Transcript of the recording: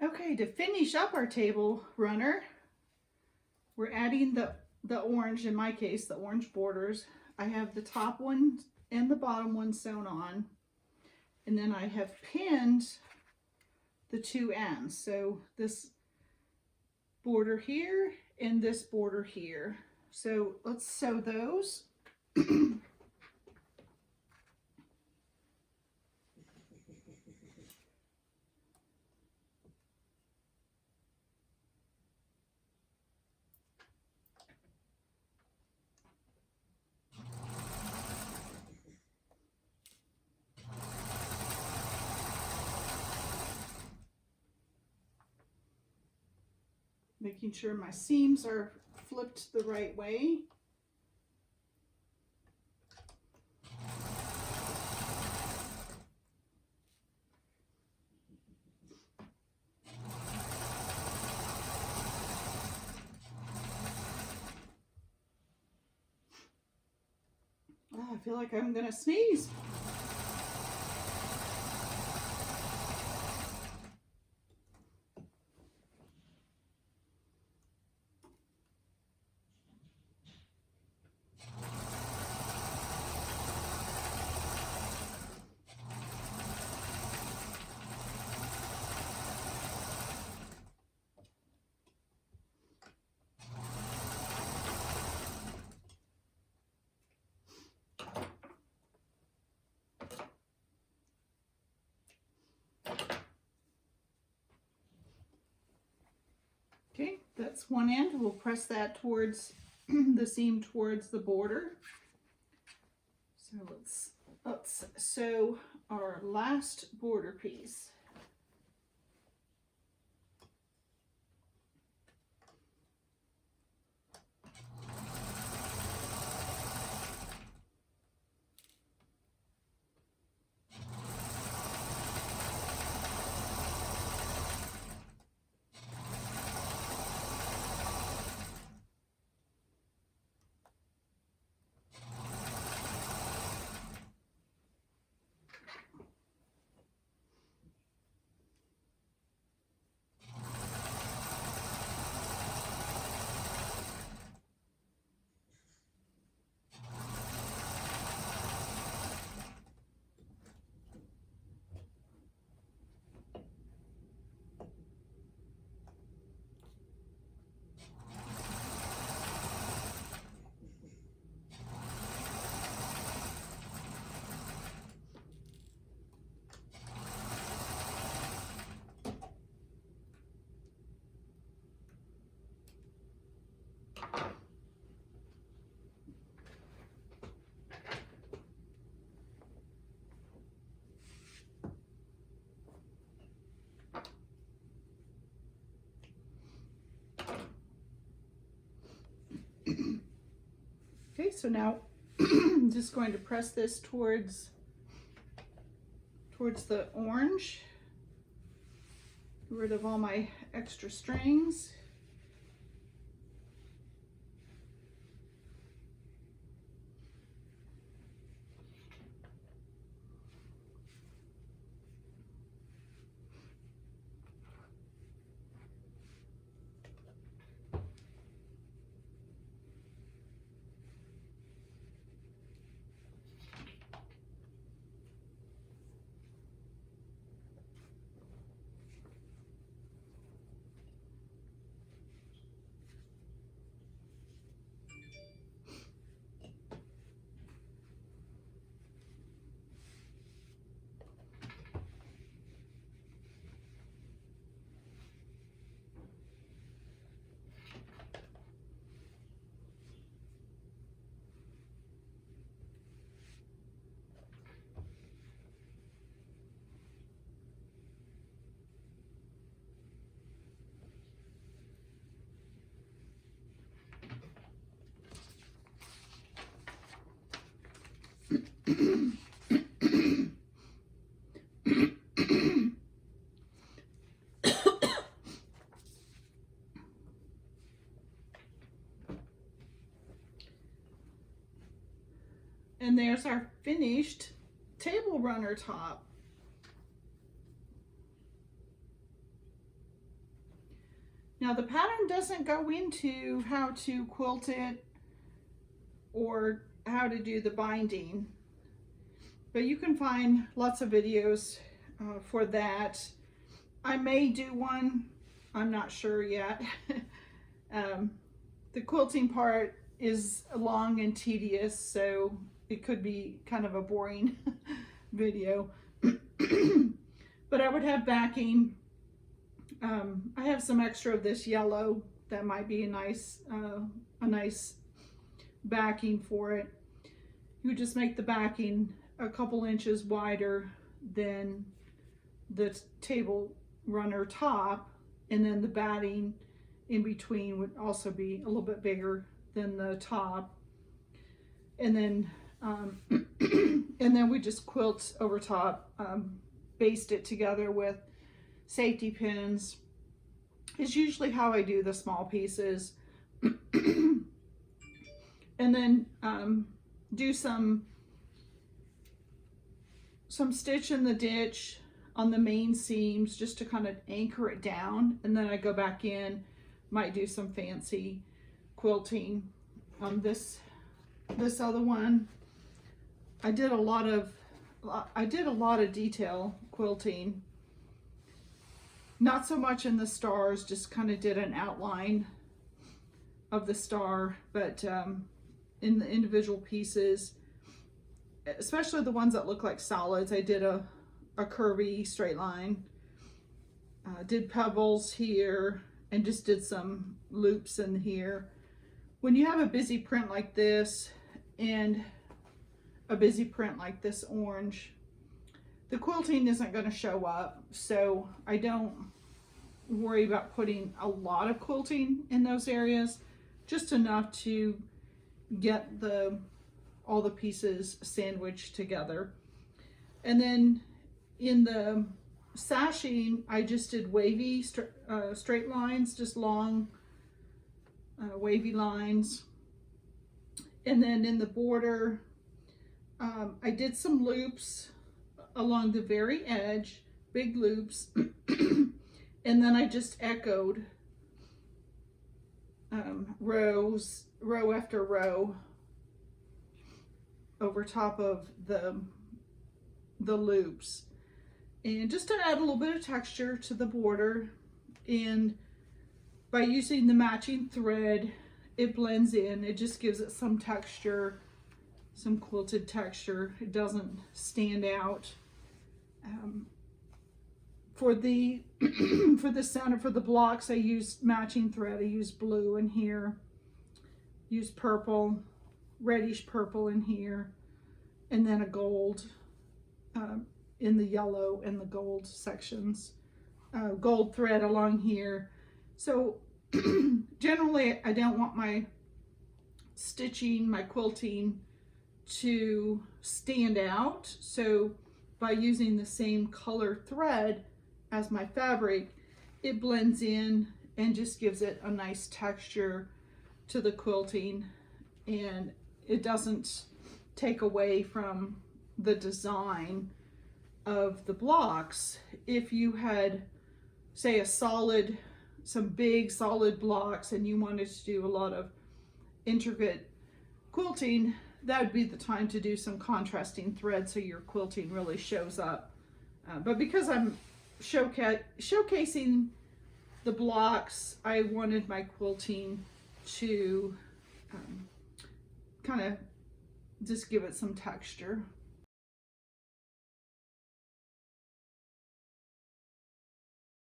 Okay, to finish up our table runner, we're adding the orange, in my case, the orange borders. I have the top one and the bottom one sewn on, and then I have pinned the two ends. So this border here and this border here. So let's sew those. Making sure my seams are flipped the right way. Oh, I feel like I'm gonna sneeze. Okay, that's one end. We'll press that towards the seam towards the border. So let's sew our last border piece. Okay, so now I'm just going to press this towards the orange. Get rid of all my extra strings. And there's our finished table runner top. Now the pattern doesn't go into how to quilt it or how to do the binding, but you can find lots of videos for that. I may do one, I'm not sure yet. The quilting part is long and tedious, so it could be kind of a boring video. But I would have backing. I have some extra of this yellow that might be a nice backing for it. You would just make the backing a couple inches wider than the table runner top, and then the batting in between would also be a little bit bigger than the top, and then and then we just quilt over top, baste it together with safety pins is usually how I do the small pieces. And then do some stitch in the ditch on the main seams just to kind of anchor it down, and then I go back in, might do some fancy quilting. This other one, I did a lot of detail quilting. Not so much in the stars, just kind of did an outline of the star, but in the individual pieces, especially the ones that look like solids, I did a curvy straight line. Did pebbles here and just did some loops in here. When you have a busy print like this and a busy print like this orange, the quilting isn't going to show up, so I don't worry about putting a lot of quilting in those areas, just enough to get all the pieces sandwiched together. And then in the sashing, I just did wavy straight lines, just long wavy lines. And then in the border, I did some loops along the very edge, big loops, and then I just echoed row after row over top of the loops, and just to add a little bit of texture to the border. And by using the matching thread, it blends in, it just gives it some texture, some quilted texture. It doesn't stand out. For the for the center, for the blocks, I used matching thread. I used blue in here, used purple, reddish purple in here, and then a gold in the yellow and the gold sections, gold thread along here. So generally I don't want my stitching, my quilting to stand out, so by using the same color thread as my fabric, it blends in and just gives it a nice texture to the quilting, and it doesn't take away from the design of the blocks. If you had, say, some big solid blocks and you wanted to do a lot of intricate quilting, that would be the time to do some contrasting thread so your quilting really shows up. But because I'm showcasing the blocks, I wanted my quilting to kind of just give it some texture.